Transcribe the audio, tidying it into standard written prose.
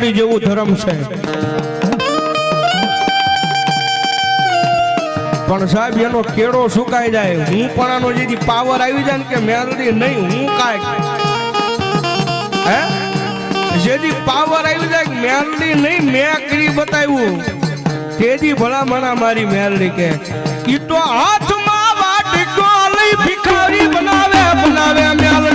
મેલડી જેવું ધર્મ છે પણ સાહેબ એનો કેળો સુકાઈ જાય હું પણ આનો જેથી પાવર આવી જાય ને કે મેલડી નહીં હું કાંઈ હે જેથી પાવર આવી જાય મેલડી નહીં મેં કરી બતાવ્યું તેજી ભલા મના મારી મેલડી કે ઈ તો હાથમાં વાટકો લઈ ભિખારી બનાવે બનાવે મેલડી